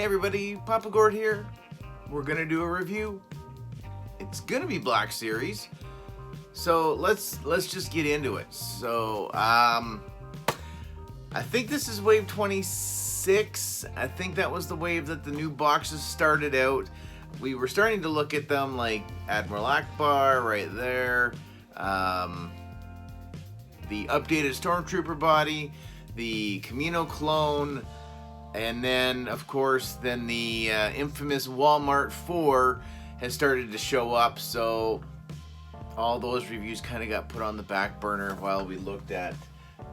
everybody, Papa Gord here. We're gonna do a review. It's gonna be Black Series, so let's just get into it. So I think this is wave 26. I think that was the wave that the new boxes started out. We were starting to look at them like Admiral Akbar right there, the updated Stormtrooper body, the Camino clone, and then, of course, the infamous Walmart 4 has started to show up, so all those reviews kind of got put on the back burner while we looked at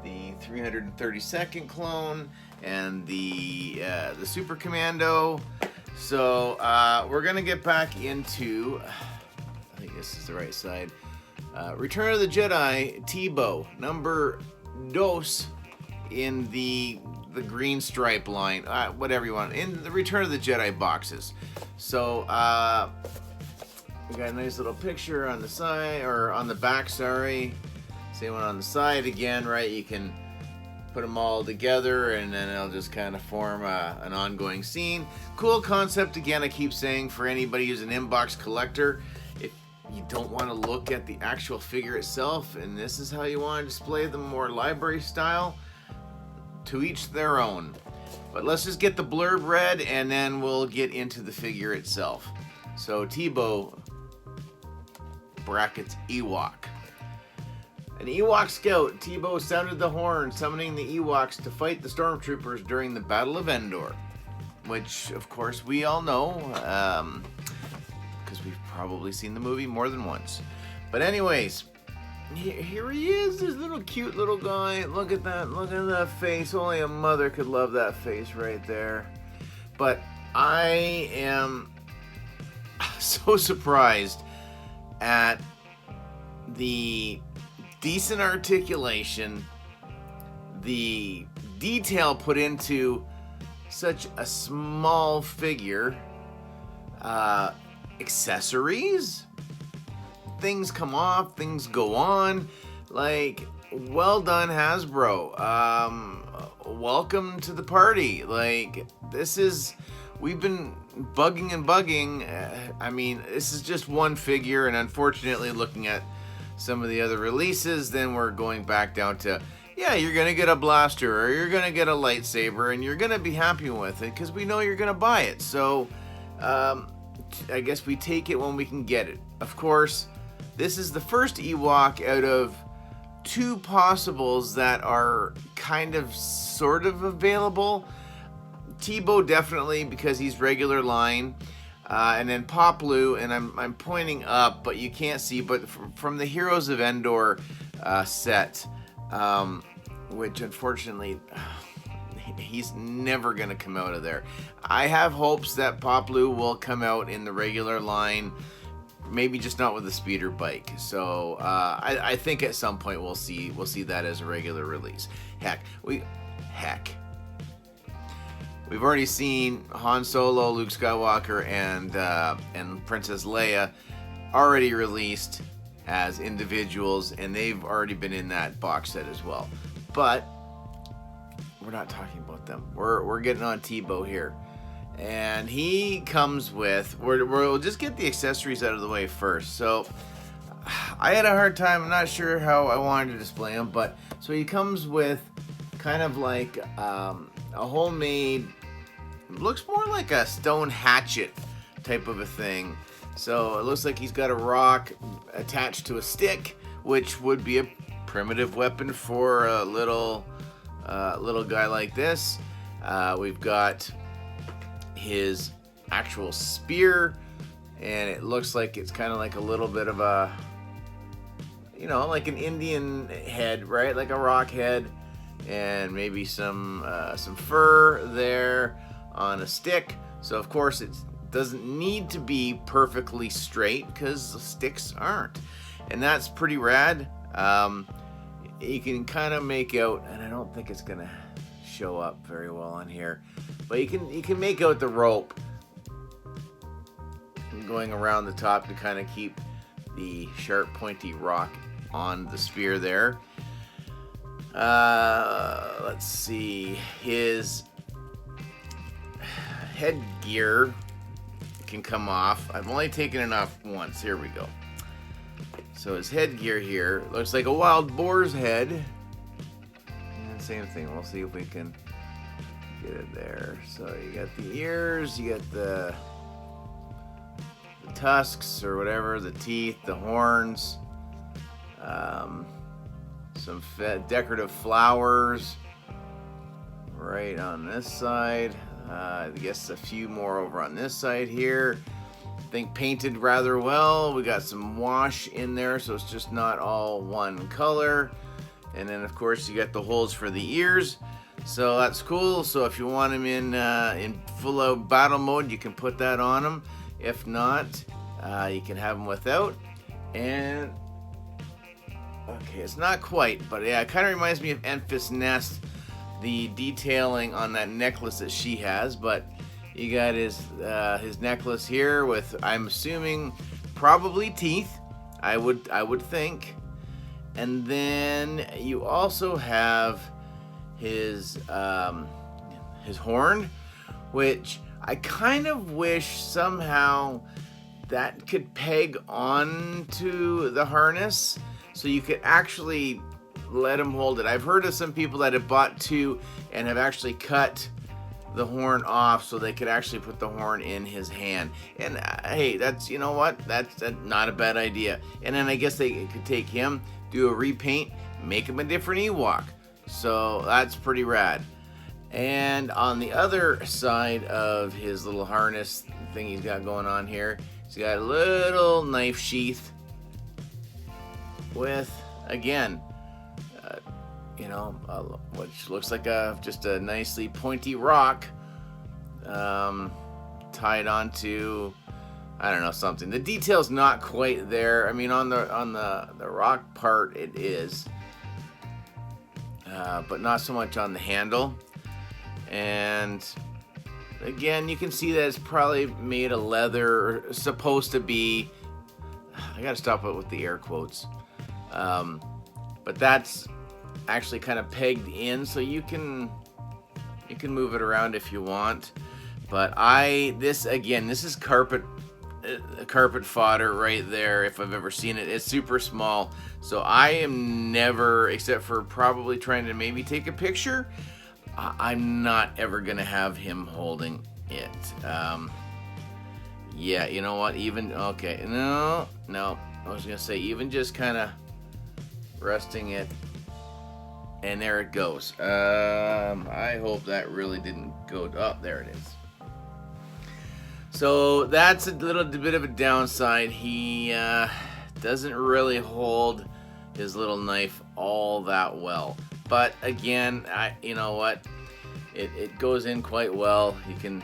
the 332nd clone and the Super Commando. So we're going to get back into, I think this is the right side, Return of the Jedi Teebo, number dos in the green stripe line, whatever you want, in the Return of the Jedi boxes. So we got a nice little picture on the side, or on the back, sorry. Same one on the side again, right? You can put them all together and then it'll just kind of form an ongoing scene. Cool concept, again, I keep saying, for anybody who's an inbox collector. If you don't want to look at the actual figure itself and this is how you want to display them more library style, to each their own. But let's just get the blurb read and then we'll get into the figure itself. So Teebo brackets Ewok. An Ewok scout, Teebo sounded the horn, summoning the Ewoks to fight the Stormtroopers during the Battle of Endor. Which, of course, we all know, because we've probably seen the movie more than once. But anyways, here he is, this little cute little guy. Look at that face. Only a mother could love that face right there. But I am so surprised at the decent articulation, the detail put into such a small figure, accessories, things come off, things go on, like, well done, Hasbro. Welcome to the party. Like, we've been bugging. I mean, this is just one figure, and unfortunately, looking at some of the other releases, then we're going back down to, yeah, you're gonna get a blaster or you're gonna get a lightsaber and you're gonna be happy with it because we know you're gonna buy it. So I guess we take it when we can get it. Of course, this is the first Ewok out of two possibles that are kind of sort of available. Teebo definitely, because he's regular line. And then Poplu, and I'm pointing up, but you can't see, but from the Heroes of Endor set, which unfortunately, he's never going to come out of there. I have hopes that Poplu will come out in the regular line, maybe just not with a speeder bike. So I think at some point we'll see that as a regular release. We've already seen Han Solo, Luke Skywalker, and Princess Leia already released as individuals, and they've already been in that box set as well. But we're not talking about them. We're getting on Teebo here, and he comes with. We'll just get the accessories out of the way first. So I had a hard time. I'm not sure how I wanted to display him, but so he comes with kind of like a homemade, looks more like a stone hatchet type of a thing. So it looks like he's got a rock attached to a stick, which would be a primitive weapon for a little guy like this. We've got his actual spear, and it looks like it's kind of like a little bit of a, like an Indian head, right? Like a rock head. And maybe some fur there on a stick. So of course it doesn't need to be perfectly straight because the sticks aren't, and that's pretty rad. You can kind of make out, and I don't think it's gonna show up very well on here, but you can make out the rope going around the top to kind of keep the sharp pointy rock on the spear there. Let's see, his headgear can come off. I've only taken it off once. Here we go. So his headgear here looks like a wild boar's head. And same thing. We'll see if we can get it there. So you got the ears, you got the tusks or whatever, the teeth, the horns, some decorative flowers right on this side. I guess a few more over on this side here. I think painted rather well. We got some wash in there, so it's just not all one color. And then of course you got the holes for the ears, so that's cool. So if you want him in full out battle mode, you can put that on him. If not, you can have him without. And okay, it's not quite, but yeah, it kind of reminds me of Enfys Nest, the detailing on that necklace that she has. But you got his necklace here with, I'm assuming, probably teeth. I would think. And then you also have his horn, which I kind of wish somehow that could peg onto the harness so you could actually let him hold it. I've heard of some people that have bought two and have actually cut the horn off so they could actually put the horn in his hand. And hey, that's, you know what, that's not a bad idea. And then I guess they could take him, do a repaint, make him a different Ewok. So that's pretty rad. And on the other side of his little harness thing he's got going on here, he's got a little knife sheath with, again, which looks like just a nicely pointy rock tied onto, I don't know, something. The detail's not quite there. I mean, on the rock part it is, but not so much on the handle. And again, you can see that it's probably made of leather, or supposed to be. I gotta stop it with the air quotes. But that's actually kind of pegged in, so you can move it around if you want. But this is carpet fodder right there if I've ever seen it. It's super small, so I am never, except for probably trying to maybe take a picture, I'm not ever gonna have him holding it. Yeah, you know what, okay, no, I was gonna say even just kind of resting it, and there it goes. I hope that really didn't go. Oh, there it is. So that's a little bit of a downside. He doesn't really hold his little knife all that well. But again, you know what? It goes in quite well. You can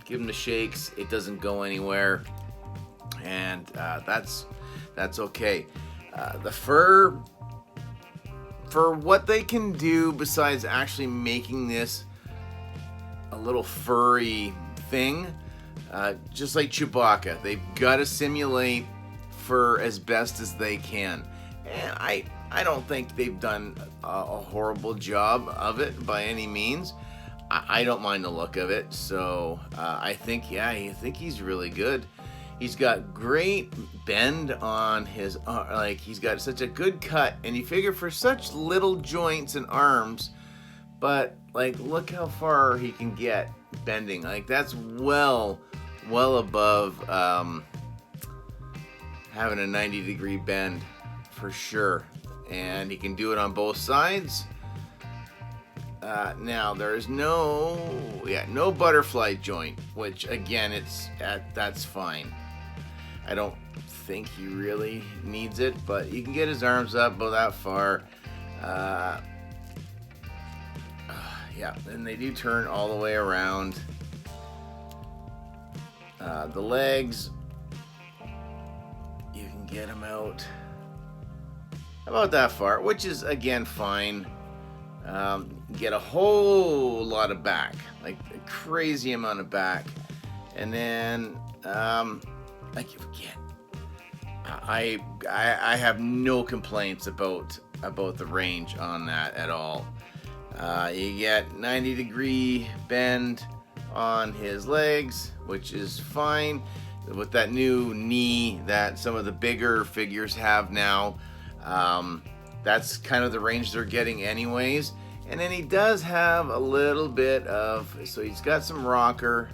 give him the shakes. It doesn't go anywhere, and that's okay. The fur, for what they can do besides actually making this a little furry thing, just like Chewbacca, they've got to simulate fur as best as they can. And I don't think they've done a horrible job of it by any means. I don't mind the look of it, so I think he's really good. He's got great bend on his, he's got such a good cut, and you figure for such little joints and arms, but look how far he can get bending. That's well above having a 90-degree bend for sure, and he can do it on both sides. Now there's no butterfly joint, which again, that's fine. I don't think he really needs it, but you can get his arms up about that far. Yeah, and they do turn all the way around. The legs, you can get them out about that far, which is again fine. Get a whole lot of back, a crazy amount of back, and then again, I have no complaints about the range on that at all. You get 90-degree bend on his legs, which is fine with that new knee that some of the bigger figures have now. That's kind of the range they're getting anyways. And then he does have a little bit of, so he's got some rocker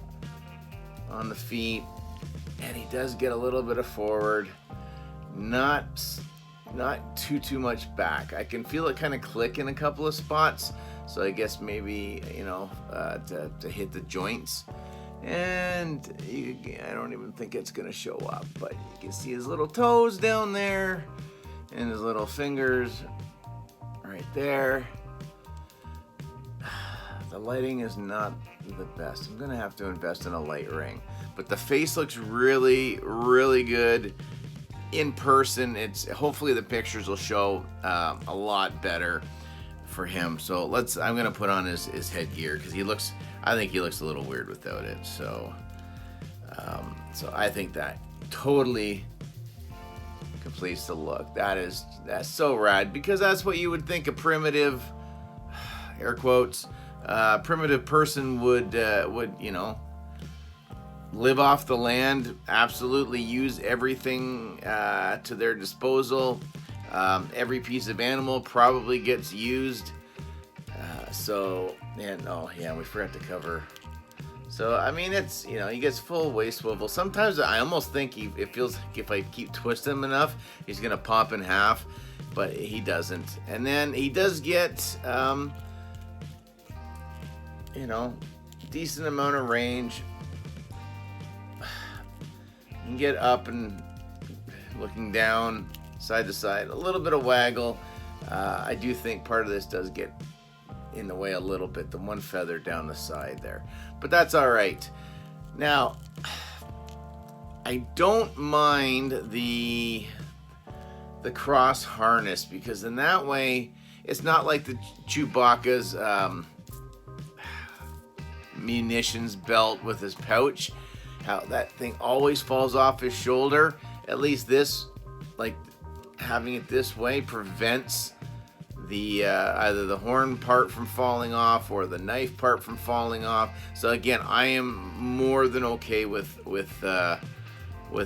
on the feet, and he does get a little bit of forward, not too much back. I can feel it kind of click in a couple of spots, so I guess maybe, you know, to hit the joints. And I don't even think it's gonna show up, but you can see his little toes down there and his little fingers right there. The lighting is not the best. I'm gonna have to invest in a light ring, but the face looks really good in person. It's hopefully the pictures will show a lot better for him. So I'm gonna put on his headgear because I think he looks a little weird without it. So I think that totally completes the look. That's so rad, because that's what you would think a primitive, air quotes, primitive person would, you know, live off the land, absolutely use everything to their disposal. Every piece of animal probably gets used. We forgot to cover. So, I mean, it's, you know, he gets full waist swivel. Sometimes I almost think it feels like if I keep twisting him enough, he's going to pop in half, but he doesn't. And then he does get, you know, decent amount of range. You can get up and looking down, side to side, a little bit of waggle. I do think part of this does get in the way a little bit, the one feather down the side there, but that's all right. Now, I don't mind the cross harness, because in that way, it's not like the Chewbacca's munitions belt with his pouch, how that thing always falls off his shoulder. At least this, like having it this way, prevents the either the horn part from falling off or the knife part from falling off. So again, I am more than okay with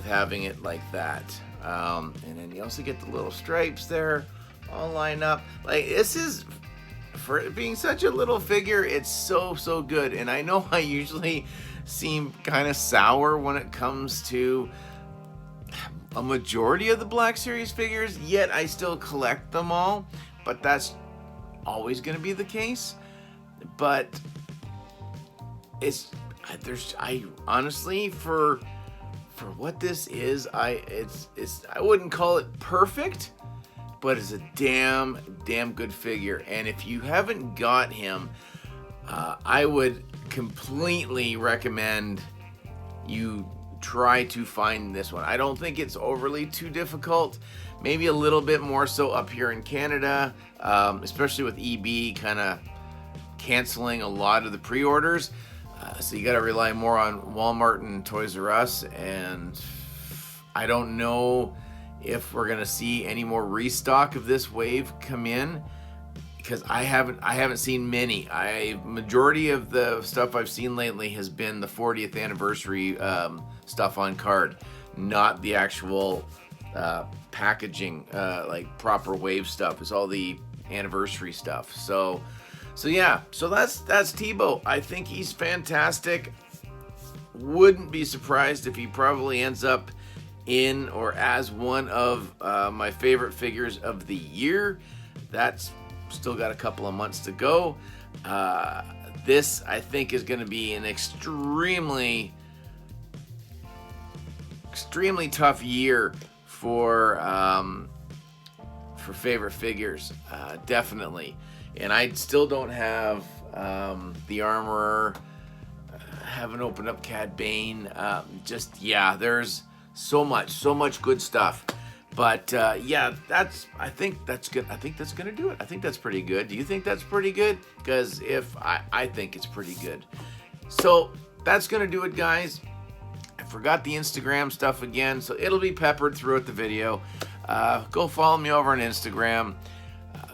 having it like that. And then you also get the little stripes there all lined up. Like, this is, for it being such a little figure, it's so good. And I know I usually seem kind of sour when it comes to a majority of the Black Series figures, yet I still collect them all. But that's always going to be the case. But I honestly, for what this is, I wouldn't call it perfect, but it's a damn good figure. And if you haven't got him, I would completely recommend you try to find this one. I don't think it's overly too difficult. Maybe a little bit more so up here in Canada, especially with EB kind of canceling a lot of the pre-orders. So you got to rely more on Walmart and Toys R Us, and I don't know if we're gonna see any more restock of this wave come in, because I haven't seen many. Majority of the stuff I've seen lately has been the 40th anniversary stuff on card, not the actual packaging, like proper wave stuff. It's all the anniversary stuff. So yeah, so that's Teebo. I think he's fantastic. Wouldn't be surprised if he probably ends up in or as one of my favorite figures of the year. That's still got a couple of months to go. This, I think, is going to be an extremely tough year for favorite figures, definitely. And I still don't have the Armorer, haven't opened up Cad Bane. There's so much good stuff. But I think that's good. I think that's gonna do it. I think that's pretty good. Do you think that's pretty good? Because I think it's pretty good. So that's gonna do it, guys. I forgot the Instagram stuff again, so it'll be peppered throughout the video. Go follow me over on Instagram.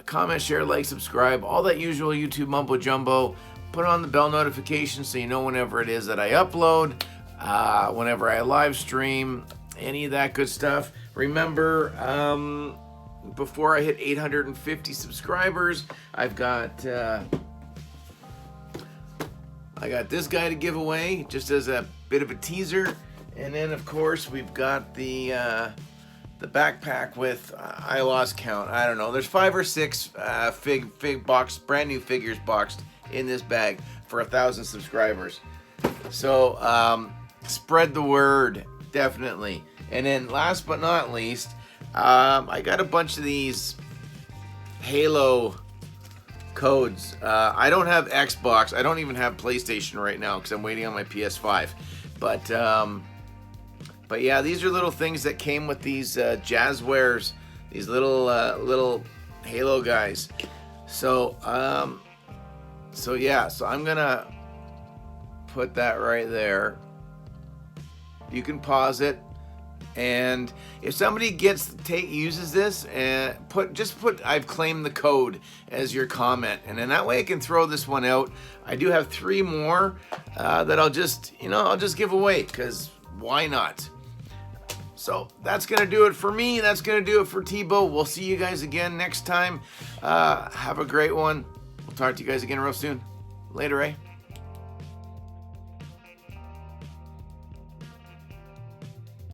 Comment, share, like, subscribe, all that usual YouTube mumbo jumbo. put on the bell notification so you know whenever it is that I upload, whenever I live stream, any of that good stuff. Remember, before I hit 850 subscribers, I got this guy to give away, just as a bit of a teaser. And then, of course, we've got the backpack with, I lost count, I don't know. There's 5 or 6 fig box, brand new figures boxed in this bag for 1,000 subscribers. So spread the word, definitely. And then, last but not least, I got a bunch of these Halo codes. I don't have Xbox. I don't even have PlayStation right now because I'm waiting on my PS5. But yeah, these are little things that came with these Jazzwares, these little Halo guys. So yeah, so I'm gonna put that right there. You can pause it, and if somebody uses this and just put I've claimed the code as your comment, and then that way I can throw this one out. I do have 3 more that I'll just give away, because why not? So that's going to do it for me. That's going to do it for Teebo. We'll see you guys again next time. Have a great one. We'll talk to you guys again real soon. Later, eh?